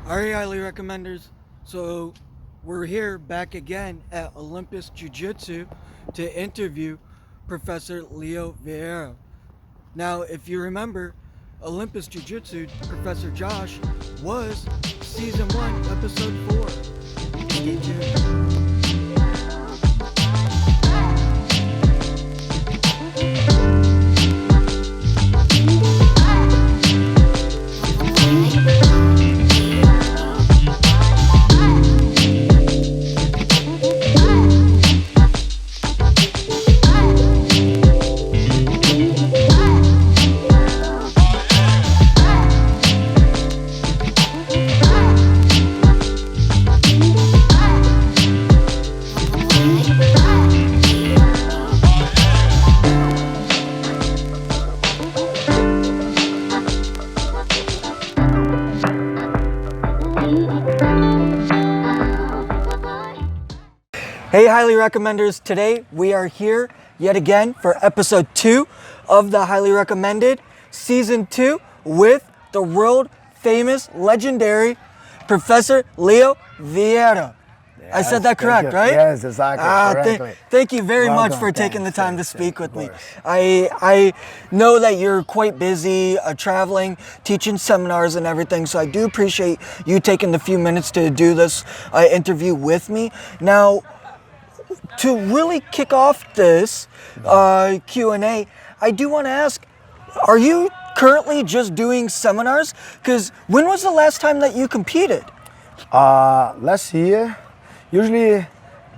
Alright, highly recommenders. So we're here back again at Olympus Jiu-Jitsu to interview Professor Leo Vieira. Now, if you remember, Olympus Jiu-Jitsu, Professor Josh, was Season 1, Episode 4. Stay tuned. Hey, highly recommenders. Today we are here yet again for episode 2 of the Highly Recommended Season 2 with the world famous, legendary Professor Leo Vieira. Yes, I said that correct, right? Yes, exactly. Correctly. Thank you very much for taking the time to speak with me. I know that you're quite busy traveling, teaching seminars and everything, so I do appreciate you taking the few minutes to do this interview with me. Now, to really kick off this Q&A, I do want to ask, are you currently just doing seminars? Because when was the last time that you competed? Last year, usually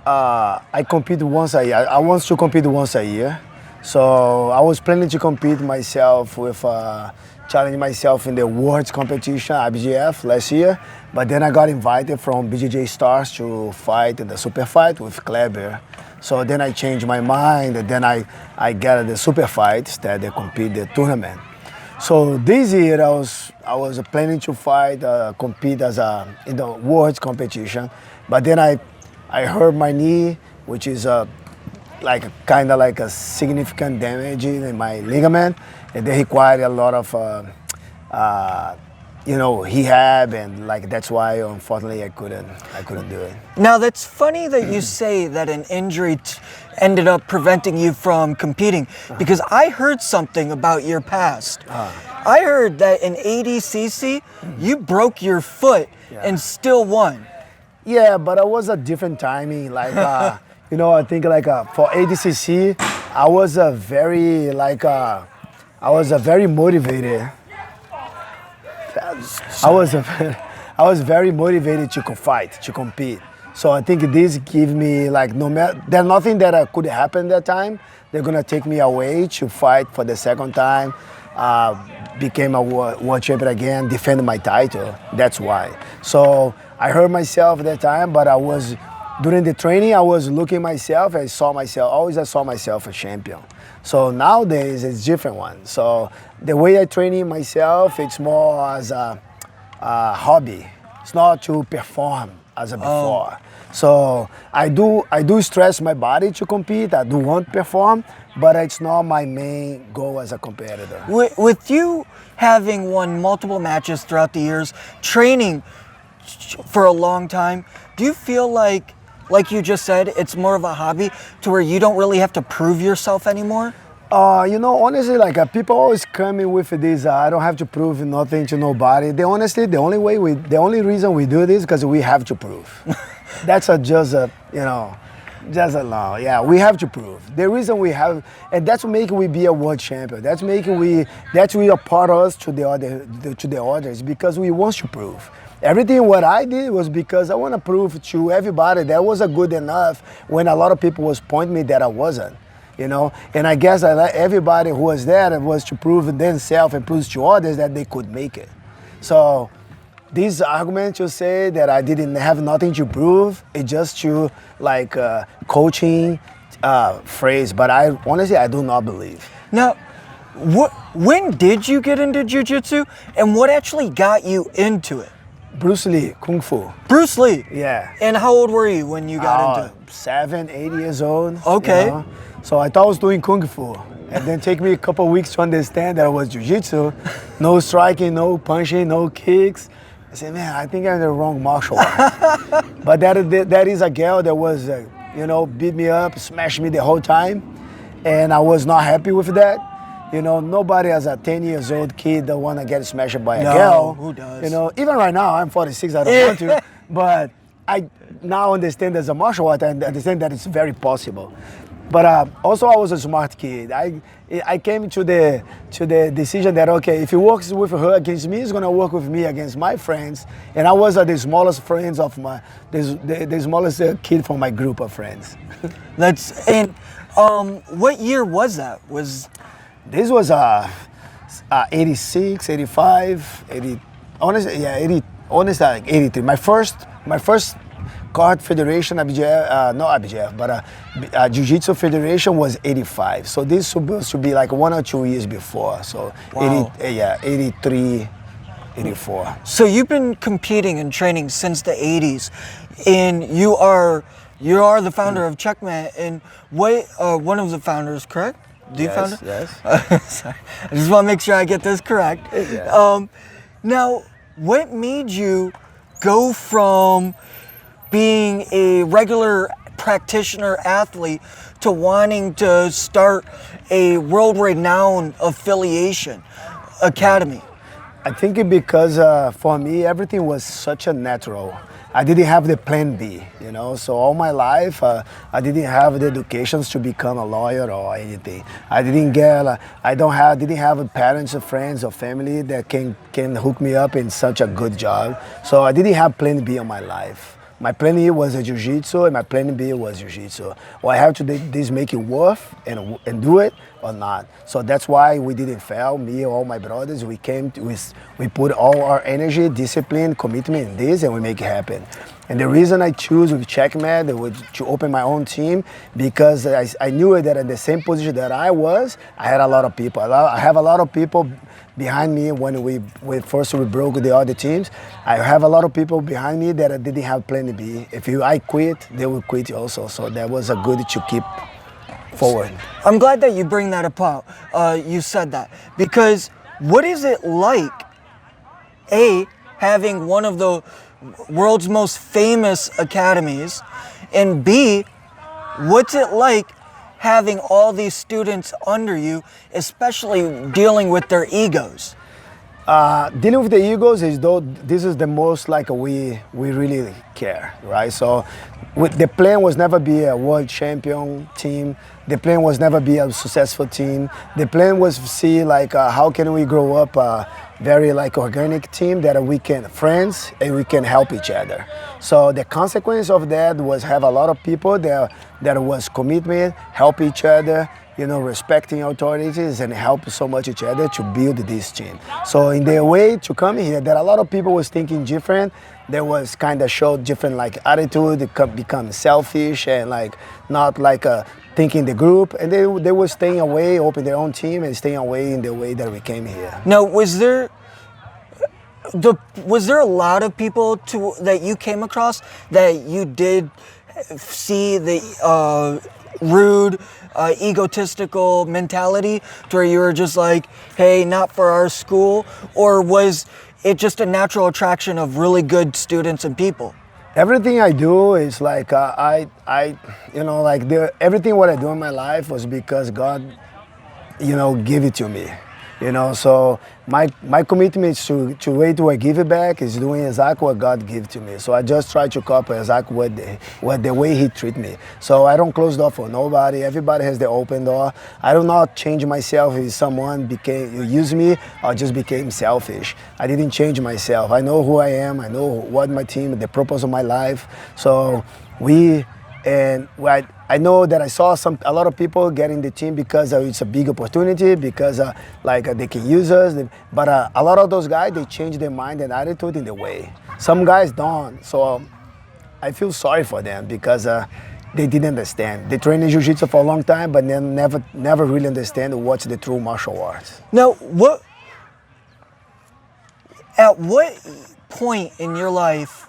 I compete once a year. I want to compete once a year. So I was planning to compete myself with, challenge myself in the World Competition, IBJF, last year. But then I got invited from BJJ Stars to fight in the super fight with Kleber. So then I changed my mind, and then I got the super fights that they compete the tournament. So this year I was planning to fight, compete in the World Competition. But then I hurt my knee, which is kind of like a significant damage in my ligament, and they required a lot of rehab, and that's why unfortunately I couldn't do it. Now that's funny that you say that an injury ended up preventing you from competing, because I heard something about your past. I heard that in ADCC you broke your foot and still won. Yeah, but it was a different timing. I think for ADCC, I was very motivated. I was very motivated to fight, to compete. So I think this gave me no matter, there's nothing that could happen that time. They're gonna take me away to fight for the second time, became a world champion again, defend my title. That's why. So I hurt myself at that time, but during the training, I was looking myself. I saw myself a champion. So nowadays it's different one. So the way I train myself, it's more as a hobby. It's not to perform as a before. So I do stress my body to compete. I do want to perform, but it's not my main goal as a competitor. With you having won multiple matches throughout the years, training for a long time, do you feel like you just said, it's more of a hobby to where you don't really have to prove yourself anymore? Honestly, people always come in with this, I don't have to prove nothing to nobody. The only reason we do this is because we have to prove. That's just a law. Yeah, we have to prove. The reason we have, and that's what making we be a world champion. That's we are part of us to the others, because we want to prove. Everything what I did was because I want to prove to everybody that I wasn't good enough when a lot of people was pointing me that I wasn't, And I guess everybody who was there was to prove themselves and prove to others that they could make it. So this argument to say that I didn't have nothing to prove, it's just to coaching phrase, but honestly, I do not believe. Now, when did you get into jiu-jitsu, and what actually got you into it? Bruce Lee, Kung Fu. Bruce Lee? Yeah. And how old were you when you got into it? 7, 8 years old. Okay. So I thought I was doing Kung Fu. And then take me a couple of weeks to understand that it was jiu-jitsu. No striking, no punching, no kicks. I said, man, I think I'm in the wrong martial art. But that is a girl that was, beat me up, smashed me the whole time. And I was not happy with that. Nobody as a 10 years old kid that want to get smashed by a girl. Who does? Even right now, I'm 46, I don't want to. But I now understand as a martial art and understand that it's very possible. But also, I was a smart kid. I came to the decision that, okay, if he works with her against me, he's gonna work with me against my friends. And I was the smallest friends of the smallest kid from my group of friends. What year was that? This was 86, 85, 80. Honestly, yeah, 80. Honestly, like 83. My first Kart Federation, not IBJF, but Jiu-Jitsu Federation was 85. So this supposed to be like 1 or 2 years before. So wow. 83, 84. So you've been competing and training since the 80s, and you are the founder of Checkmat, and one of the founders, correct? Yes. Sorry. I just want to make sure I get this correct. Yeah. Now, what made you go from being a regular practitioner athlete to wanting to start a world-renowned affiliation academy? I think it because for me, everything was such a natural. I didn't have the plan B, So all my life, I didn't have the educations to become a lawyer or anything. I didn't have parents or friends or family that can hook me up in such a good job. So I didn't have plan B in my life. My plan A was a Jiu-Jitsu, and my plan B was Jiu-Jitsu. Well, I have to do this, make it worth and do it or not. So that's why we didn't fail. Me and all my brothers, we put all our energy, discipline, commitment in this, and we make it happen. And the reason I choose with Checkmat to open my own team, because I knew that in the same position that I was, I had a lot of people. I have a lot of people behind me when we broke the other teams. I have a lot of people behind me that didn't have plan B. If I quit, they will quit also. So that was a good to keep forward. I'm glad that you bring that up. You said that, because what is it like, having one of the world's most famous academies, and B, what's it like having all these students under you, especially dealing with their egos? Dealing with the egos this is the most like we really care, right? So the plan was never be a world champion team. The plan was never be a successful team. The plan was to see like how can we grow up a very like organic team that we can friends and we can help each other. So the consequence of that was have a lot of people that was commitment, help each other, respecting authorities and help so much each other to build this team. So in their way to come here, that a lot of people was thinking different. They was kind of showed different like attitude, they become selfish and like not like thinking the group, and they were staying away, open their own team and staying away in the way that we came here. Now, was there a lot of people that you came across that you did see the rude, egotistical mentality to where you were just like, hey, not for our school? Or was it just a natural attraction of really good students and people? Everything I do is like everything what I do in my life was because God, give it to me. So my commitment is to wait till I give it back is doing exactly what God gave to me. So I just try to copy exactly what the way He treat me. So I don't close door for nobody. Everybody has the open door. I do not change myself if someone use me or just became selfish. I didn't change myself. I know who I am. I know what my team, the purpose of my life. So I know that I saw a lot of people getting the team because it's a big opportunity, because they can use us. But a lot of those guys, they change their mind and attitude in the way. Some guys don't. So I feel sorry for them because they didn't understand. They trained in Jiu-Jitsu for a long time, but then never really understand what's the true martial arts. Now, at what point in your life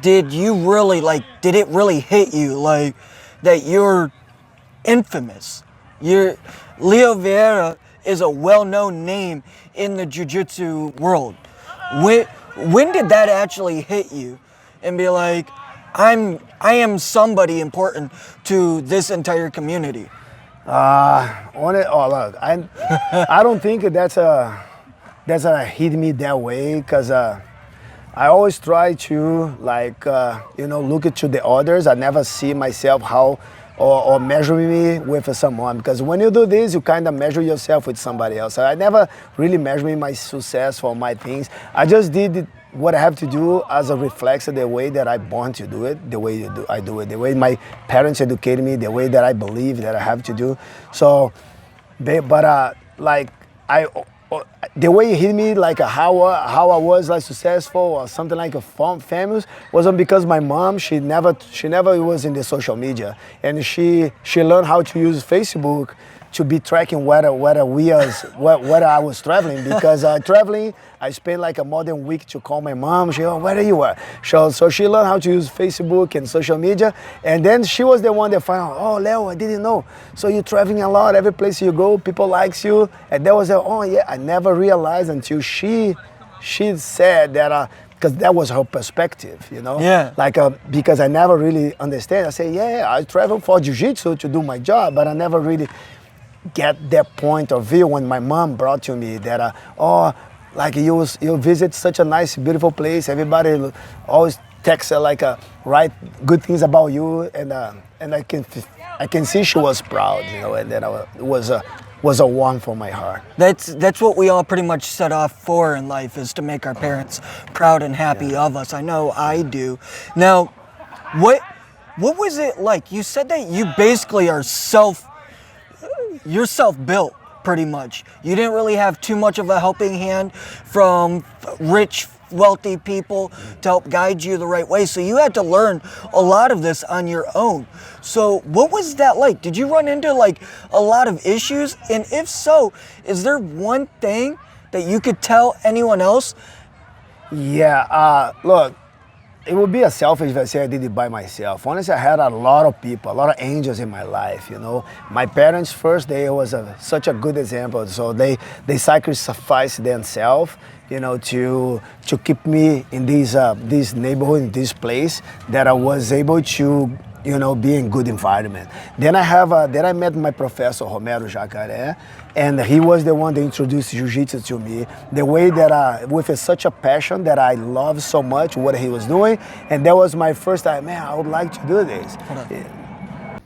did it really hit you that you're infamous? Leo Vieira is a well-known name in the jiu-jitsu world. When did that actually hit you and be like, I am somebody important to this entire community? Look, I don't think that's hit me that way, because I always try to look into the others. I never see myself or measure me with someone, because when you do this, you kind of measure yourself with somebody else. I never really measure my success for my things. I just did what I have to do as a reflex of the way that I born to do it, the way I do it, the way my parents educated me, the way that I believe that I have to do. So, the way it hit me, like how I was like successful or something like famous, wasn't because my mom, she never was in the social media, and she learned how to use Facebook to be tracking where I was traveling, because traveling, I spent like more than a week to call my mom. Where are you at? So she learned how to use Facebook and social media, and then she was the one that found out, oh, Leo, I didn't know. So you're traveling a lot, every place you go, people likes you. And that was, oh yeah, I never realized until she said that, because that was her perspective, you know? Yeah. Because I never really understand. I say, yeah, I travel for jiu-jitsu to do my job, but I never really get that point of view when my mom brought to me that, you visit such a nice, beautiful place. Everybody always texts write good things about you, and I can see she was proud, you know, and that it was a warm for my heart. That's what we all pretty much set off for in life, is to make our parents proud and happy of us. I know I do. Now, what was it like? You said that you basically are you're self-built, pretty much. You didn't really have too much of a helping hand from rich, wealthy people to help guide you the right way. So you had to learn a lot of this on your own. So what was that like? Did you run into like a lot of issues? And if so, is there one thing that you could tell anyone else? Yeah, look, it would be a selfish if I say I did it by myself. Honestly, I had a lot of people, a lot of angels in my life, you know. My parents first, they was such a good example. So they sacrificed themselves, you know, to keep me in this neighborhood, in this place, that I was able to, you know, be in good environment. Then I met my professor, Romero Jacaré, and he was the one that introduced Jiu-Jitsu to me. The way that, with such a passion that I love so much what he was doing, and that was my first time, man, I would like to do this. Yeah.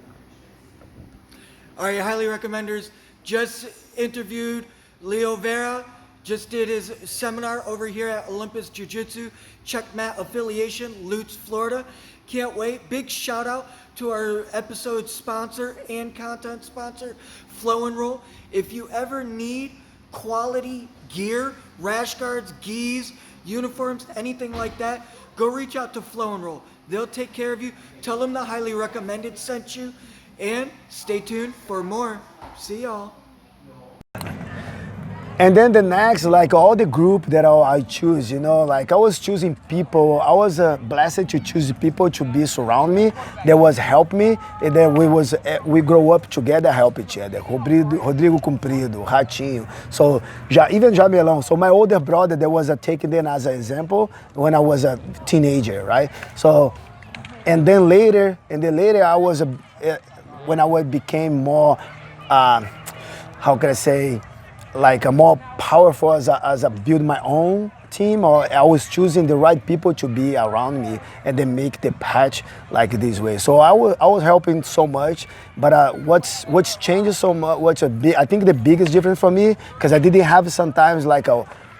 All right, highly recommenders. Just interviewed Leo Vieira. Just did his seminar over here at Olympus Jiu-Jitsu, Checkmat affiliation, Lutz, Florida. Can't wait. Big shout out to our episode sponsor and content sponsor, Flow and Roll. If you ever need quality gear, rash guards, gis, uniforms, anything like that, go reach out to Flow and Roll. They'll take care of you. Tell them the highly recommended sent you, and stay tuned for more. See y'all. And then the next, like all the group that I choose, you know, like I was choosing people. I was blessed to choose people to be surround me, that was help me, and then we grow up together, help each other. Rodrigo Comprido, Ratinho. So even Jamelão. So my older brother, that was taken then as an example when I was a teenager, right? So, and then later I was when I became more, how can I say, like a more powerful as I build my own team, or I was choosing the right people to be around me and then make the patch like this way. So I was helping so much, but what's changed so much, I think the biggest difference for me, because I didn't have sometimes like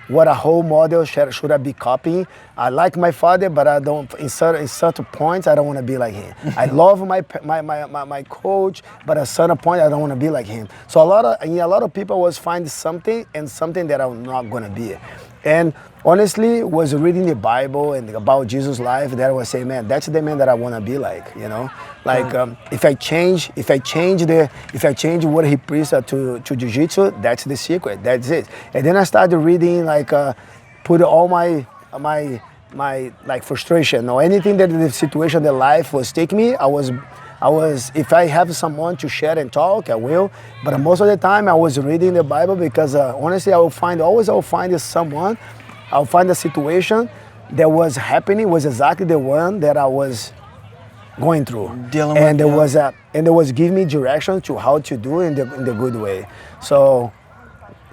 what a whole model should I be copying. I like my father, but I don't, in certain points, I don't want to be like him. I love my coach, but at certain point, I don't want to be like him. So a lot of people was find something that I'm not going to be. And honestly, was reading the Bible and about Jesus' life, that I was saying, man, that's the man that I want to be like, you know? Like, if I change what he preached to Jiu-Jitsu, that's the secret, that's it. And then I started reading, like, put all my like frustration or anything that the situation that life was taking me, I was, if I have someone to share and talk, I will. But most of the time I was reading the Bible, because honestly, I will find someone I'll find a situation that was happening, was exactly the one that I was going through, Dealing and with, there was giving me direction to how to do it in the good way. So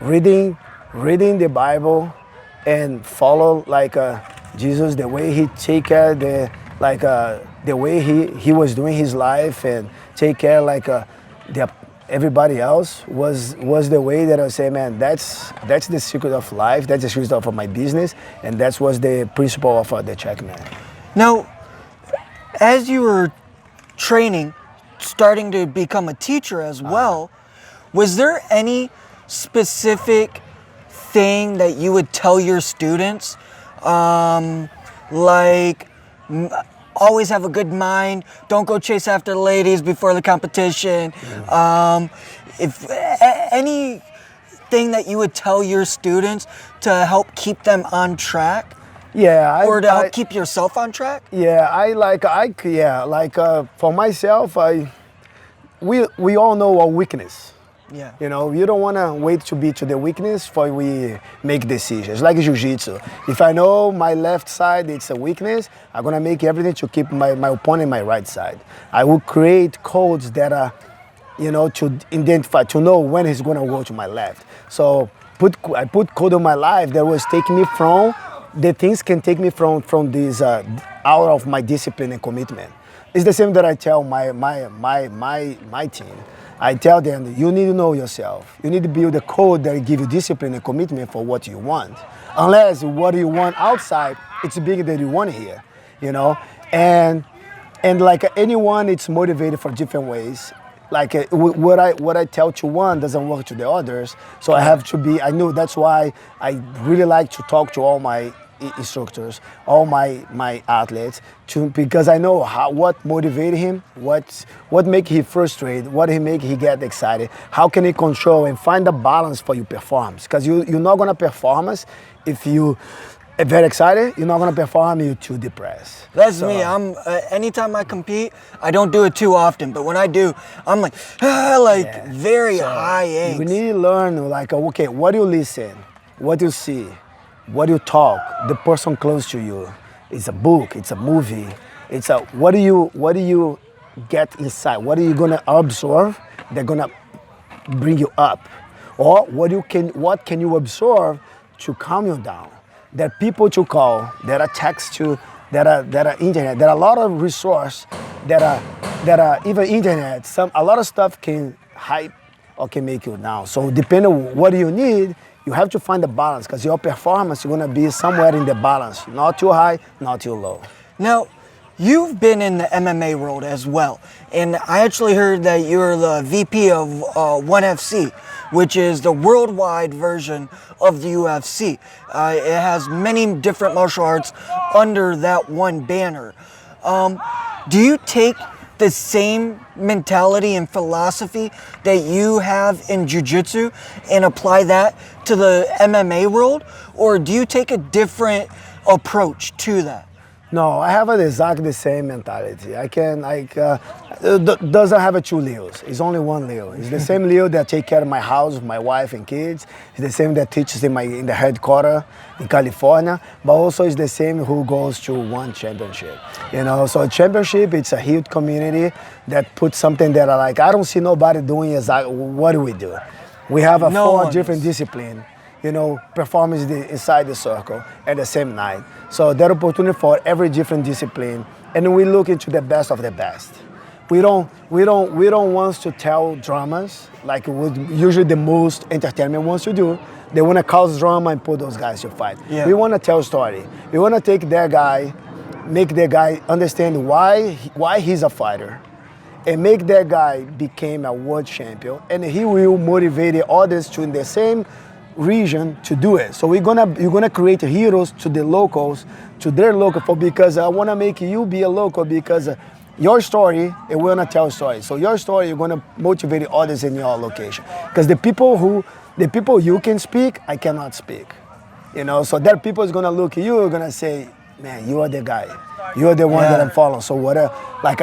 reading the Bible and follow like Jesus, the way he take care the way he was doing his life and take care everybody else was the way that I say, man, that's the secret of life, that's the secret of my business, and that was the principle of the Checkmat. Now, as you were training, starting to become a teacher as well, was there any specific thing that you would tell your students, like always have a good mind, don't go chase after the ladies before the competition, if anything that you would tell your students to help keep them on track? Yeah, or to help keep yourself on track? Yeah, for myself, we all know our weakness. Yeah. You know, you don't want to wait to be to the weakness for we make decisions. Like Jiu-Jitsu. If I know my left side, it's a weakness, I'm going to make everything to keep my opponent my right side. I will create codes that are, you know, to identify, to know when he's going to go to my left. So I put code on my life that was taking me from, the things can take me from this out of my discipline and commitment. It's the same that I tell my team. I tell them, you need to know yourself. You need to build a code that give you discipline and commitment for what you want. Unless what you want outside, it's bigger than you want here, you know? And like anyone, it's motivated for different ways. Like what I tell to one doesn't work to the others. So I have to be, I know that's why I really like to talk to all my instructors, all my athletes, because I know what motivated him, what make he frustrated, what he make he get excited, how can he control and find a balance for your performance. Because you're not gonna perform if you are very excited, you're not gonna perform, you're too depressed. That's me. I'm anytime I compete, I don't do it too often, but when I do, I'm like, very high angst. We need to learn, like, okay, what do you listen, what do you see, what do you talk, the person close to you. It's a book, it's a movie, it's a, what do you get inside, what are you gonna absorb they're gonna bring you up, or what can you absorb to calm you down. There are people to call, there are texts to, there are internet, there are a lot of resources that are even internet, a lot of stuff can hype or can make you down. So depending on what you need, you have to find the balance, because your performance is going to be somewhere in the balance, not too high, not too low. Now, you've been in the MMA world as well, and I actually heard that you're the VP of ONE FC, which is the worldwide version of the UFC. It has many different martial arts under that one banner. Do you take the same mentality and philosophy that you have in Jiu-Jitsu and apply that to the MMA world? Or do you take a different approach to that? No, I have exactly the same mentality. I can, doesn't have two Leos. It's only one Leo. It's the same Leo that take care of my house, my wife and kids. It's the same that teaches in the headquarters in California, but also it's the same who goes to one championship. You know, so a championship, it's a huge community that puts something that I don't see nobody doing exactly what do we do. We have four different disciplines. You know, performance inside the circle at the same night. So that opportunity for every different discipline, and we look into the best of the best. We don't want to tell dramas like usually the most entertainment wants to do. They want to cause drama and put those guys to fight. Yeah. We want to tell a story. We want to take that guy, make that guy understand why he's a fighter, and make that guy become a world champion, and he will motivate the others to in the same region to do it. So you're gonna create heroes to the locals, to their local, because I want to make you be a local, because your story, and we're gonna tell a story. So your story, you're gonna motivate the others in your location. Because the people you can speak, I cannot speak. You know, so that people is gonna look at you, are gonna say, man, you are the guy. You're the one that I'm following. So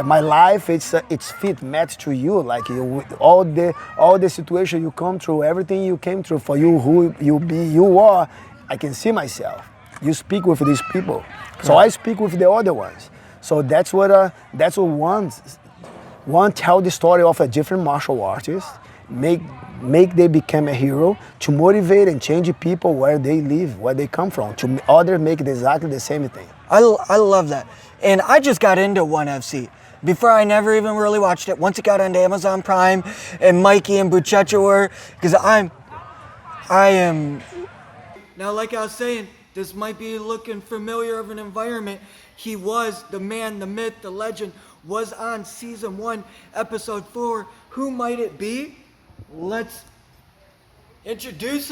my life, it's fit matched to you. Like all the situation you come through, everything you came through, for you who you are, I can see myself. you speak with these people. So I speak with the other ones. So that's what one tell the story of a different martial artist, make they become a hero to motivate and change people where they live, where they come from, to others make exactly the same thing. I love that. And I just got into ONE FC. Before, I never even really watched it. Once it got onto Amazon Prime and Mikey and Buchecha were, because I am, now like I was saying, this might be looking familiar of an environment. He was the man, the myth, the legend, was on season 1, episode 4. Who might it be? Let's introduce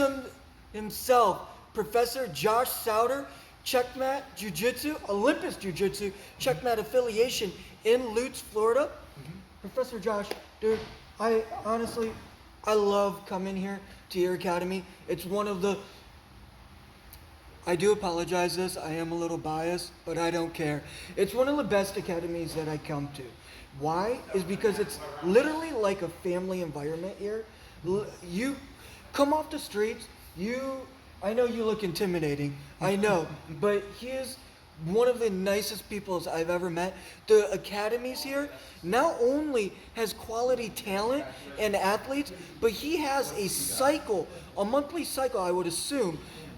himself. Professor Josh Souter, Checkmat Jiu-Jitsu, Olympus Jiu-Jitsu, Checkmat affiliation in Lutz, Florida. Professor Josh, dude, I honestly love coming here to your academy. It's one of the, I do apologize this, I am a little biased, but I don't care. It's one of the best academies that I come to. Why? Is because it's literally like a family environment here. You come off the streets, I know you look intimidating, I know, but he is one of the nicest people I've ever met. The academies here not only has quality talent and athletes, but he has a cycle, a monthly cycle, I would assume,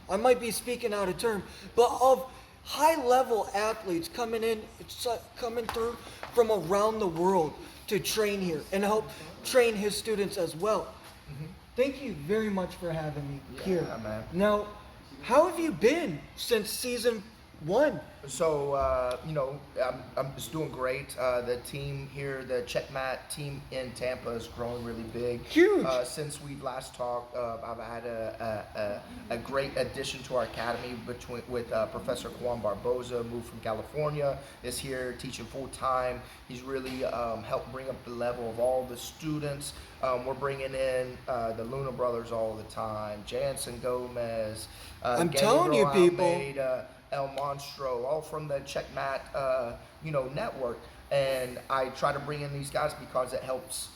I might be speaking out of term, but of high-level athletes coming through from around the world to train here and help train his students as well. Thank you very much for having me here. Man. Now, how have you been since season 1? So, I'm just doing great. The team here, the Checkmat team in Tampa is growing really big. Huge. Since we last talked, I've had a great addition to our academy with Professor Juan Barboza, moved from California, is here teaching full time. He's really helped bring up the level of all the students. We're bringing in the Luna brothers all the time, Jansen Gomez, I'm telling you, people. Almeida, El Monstro, all from the Checkmat, network. And I try to bring in these guys because it helps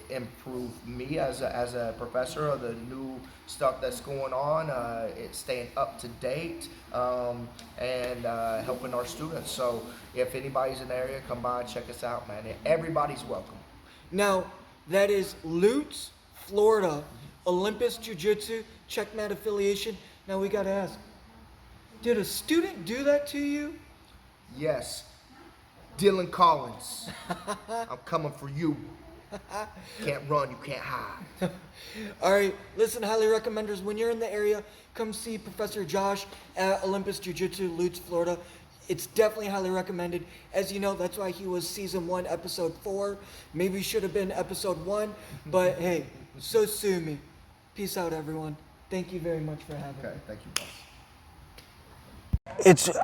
improve me as a professor of the new stuff that's going on. It's staying up to date and helping our students. So if anybody's in the area, come by, check us out, man. Everybody's welcome. Now, that is Lutz, Florida, Olympus Jiu-Jitsu, Checkmat affiliation. Now we got to ask, did a student do that to you? Yes. Dylan Collins, I'm coming for you. Can't run, you can't hide. All right, listen, highly recommenders, when you're in the area, come see Professor Josh at Olympus Jiu-Jitsu, Lutz, Florida. It's definitely highly recommended. As you know, that's why he was season 1, episode 4. Maybe he should have been episode 1, but hey, so sue me. Peace out, everyone. Thank you very much for having me. Okay, thank you, boss.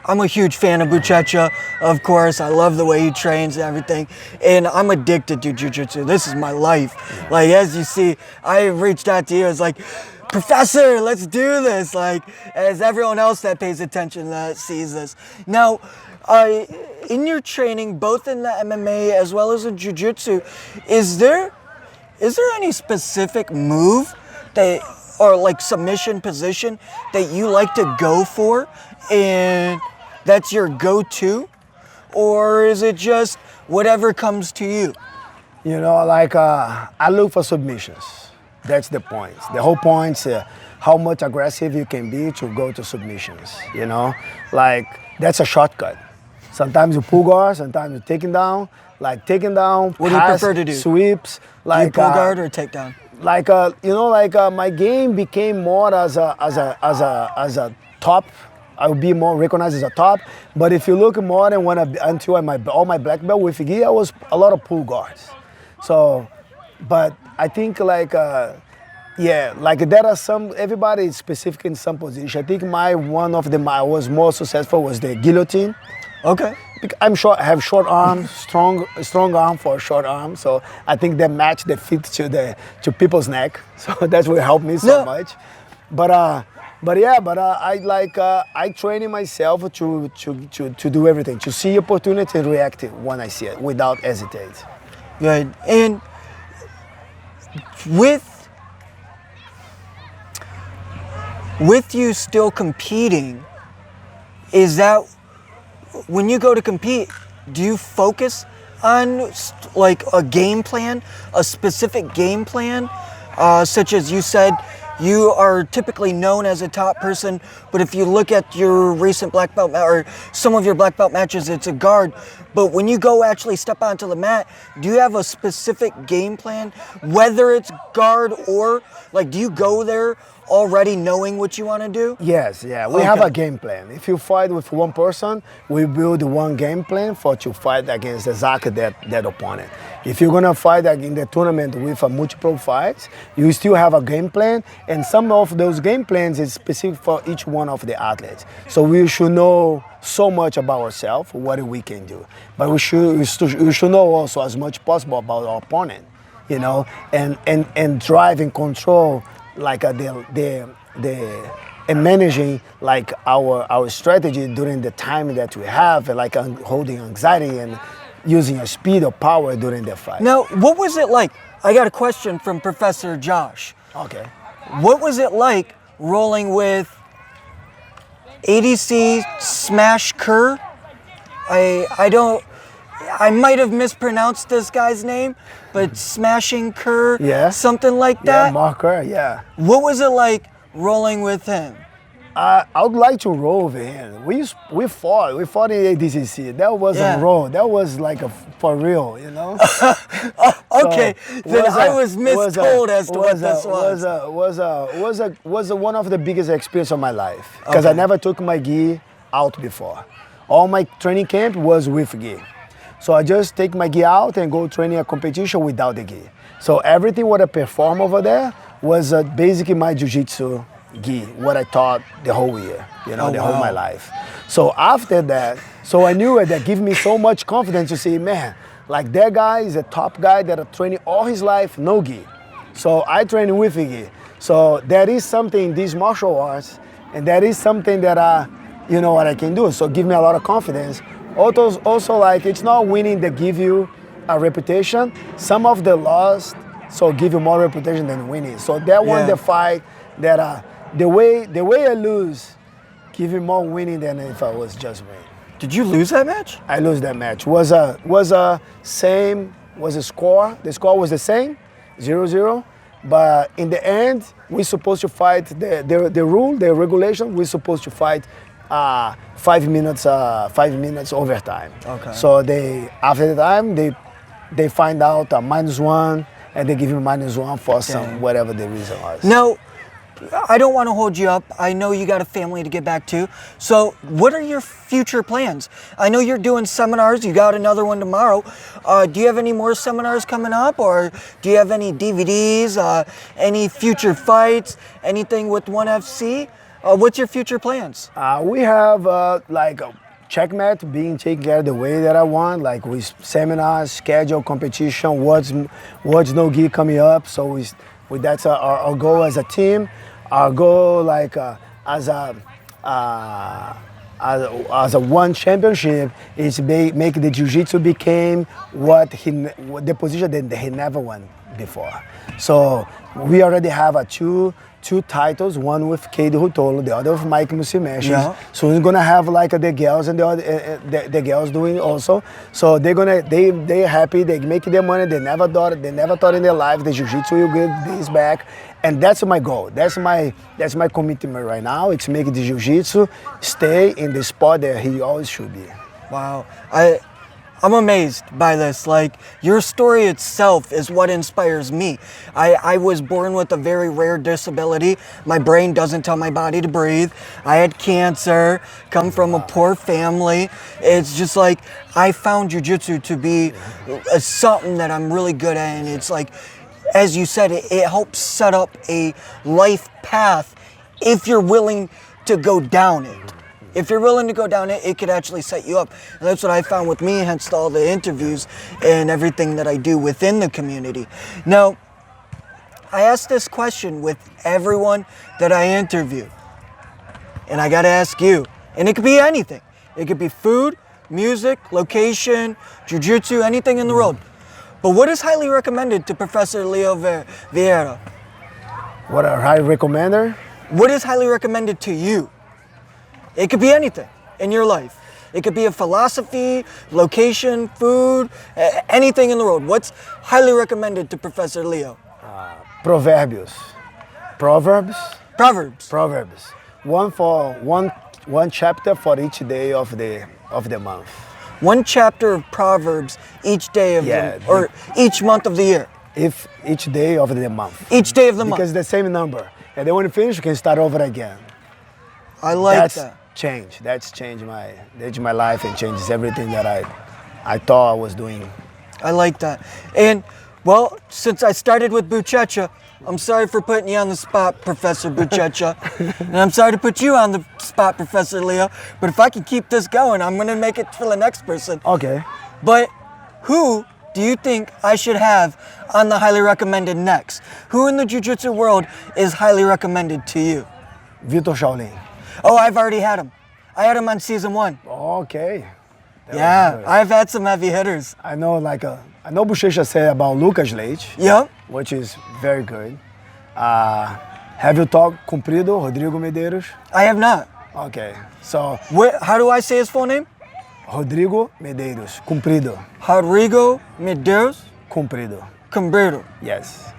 I'm a huge fan of Buchecha, of course. I love the way he trains and everything. And I'm addicted to jiu-jitsu. This is my life. Like, as you see, I reached out to you. I was like, Professor, let's do this. Like, as everyone else that pays attention that sees this. Now, in your training, both in the MMA as well as in jiu-jitsu, is there any specific move or like submission position that you like to go for and that's your go-to? Or is it just whatever comes to you? I look for submissions. That's the point. The whole point is how much aggressive you can be to go to submissions, that's a shortcut. Sometimes you pull guard, sometimes you taking down, what do you prefer to do? Sweeps, Do you pull guard or takedown? My game became more as a top. I would be more recognized as a top. But if you look more than until all my black belt with gi, I was a lot of pull guards. So, but I think there are some, everybody is specific in some position. I think one of them I was more successful was the guillotine. Okay. I'm short, I have short arms, strong arm for a short arm. So I think they match the fit to people's neck. So that's what helped me so much. I training myself to do everything, to see opportunity and react when I see it without hesitate. Good. And with you still competing, is that when you go to compete, do you focus on like a game plan, a specific game plan, such as you said, you are typically known as a top person, but if you look at your recent black belt or some of your black belt matches, it's a guard. But when you go actually step onto the mat, do you have a specific game plan, whether it's guard or like, do you go there already knowing what you want to do? Yes, yeah, we have a game plan. If you fight with one person, we build one game plan for to fight against exactly that opponent. If you're gonna fight in the tournament with a multiple fights, you still have a game plan, and some of those game plans is specific for each one of the athletes. So we should know so much about ourselves, what we can do, but we should know also as much possible about our opponent, you know, and drive and control like and managing like our strategy during the time that we have, like holding anxiety and using a speed or power during the fight. Now, what was it like? I got a question from Professor Josh. Okay. What was it like rolling with ADC Smash Kerr? I might have mispronounced this guy's name, but Smashing Kerr, yeah, something like that. Yeah, Marker, yeah. What was it like rolling with him? I would like to roll with him. We fought in ADCC. That wasn't roll. That was like for real, you know. Okay, so then I was mistold as to what this was. Was one of the biggest experience of my life because I never took my gi out before. All my training camp was with gi. So I just take my gi out and go training a competition without the gi. So everything what I perform over there was basically my jiu-jitsu gi, what I taught the whole year, you know, whole my life. So after that, so I knew that gave me so much confidence to say, man, like that guy is a top guy that I training all his life, no gi. So I train with gi. So that is something in these martial arts, and that is something that you know what I can do. So give me a lot of confidence. Also, like, it's not winning that give you a reputation. Some of the lost, so give you more reputation than winning. So that one, the fight that the way I lose, give you more winning than if I was just winning. Did you lose that match? I lose that match. Was a score. The score was the same, 0-0. But in the end, we're supposed to fight the rule, the regulation. We're supposed to fight 5 minutes overtime. Okay. So after the time they find out -1 and they give you -1 for some whatever the reason was. Now, I don't want to hold you up. I know you got a family to get back to. So what are your future plans? I know you're doing seminars. You got another one tomorrow. Do you have any more seminars coming up, or do you have any DVDs, any future fights, anything with 1FC? What's your future plans? We have like Checkmat being taken care of the way that I want, like with seminars, schedule, competition, what's no gi coming up. So that's our goal as a team. Our goal, like as a one championship, is make the jiu-jitsu became the position that he never won before. So we already have two titles, one with Katie Rutolo, the other with Mike Musimeshi. Yeah. So we're gonna have like the girls and the girls doing also. So they're happy, they make their money, they never thought in their life the jiu-jitsu will get this back. And that's my goal. That's my commitment right now. It's make the jiu-jitsu stay in the spot that he always should be. Wow. I'm amazed by this. Like, your story itself is what inspires me. I was born with a very rare disability. My brain doesn't tell my body to breathe. I had cancer, come from a poor family. It's just like, I found jiu-jitsu to be something that I'm really good at. And it's like, as you said, it helps set up a life path if you're willing to go down it. If you're willing to go down it, it could actually set you up. And that's what I found with me, hence all the interviews and everything that I do within the community. Now, I ask this question with everyone that I interview. And I gotta ask you, and it could be anything. It could be food, music, location, jiu-jitsu, anything in the world. But what is highly recommended to Professor Leo Vieira? What a high recommender? What is highly recommended to you? It could be anything. in your life? It could be a philosophy, location, food, anything in the world. What's highly recommended to Professor Leo? Proverbs. Proverbs. One chapter for each day of the month. One chapter of Proverbs each day of or each month of the year. If each day of the month. Each day of the month. Because the same number. And then when you finish, you can start over again. I like that. That's changed my life and changes everything that I thought I was doing. I like that. And well, since I started with Buchecha, I'm sorry for putting you on the spot, Professor Buchecha. And I'm sorry to put you on the spot, Professor Leo. But if I can keep this going, I'm going to make it for the next person. Okay. But who do you think I should have on the highly recommended next? Who in the jiu-jitsu world is highly recommended to you? Vitor Shaolin. Oh, I've already had him. I had him on season 1. Okay. Yeah, I've had some heavy hitters. I know Buchecha said about Lucas Leite. Yep. Which is very good. Have you talked Cumprido, Rodrigo Medeiros? I have not. Okay, so... How do I say his full name? Rodrigo Medeiros, Cumprido. Rodrigo Medeiros? Cumprido. Cumprido. Yes.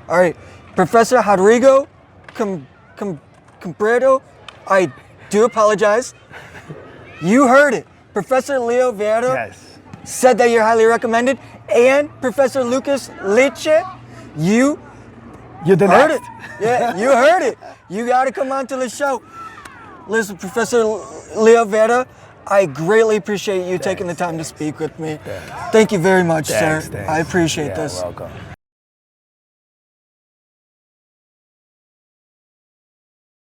All right, Professor Rodrigo Cumprido, I do apologize. You heard it. Professor Leo Vieira said that you're highly recommended, and Professor Lucas Leite, you heard it. Yeah, you heard it. You got to come on to the show. Listen, Professor Leo Vieira, I greatly appreciate you taking the time to speak with me. Thank you very much, sir. I appreciate this. Welcome.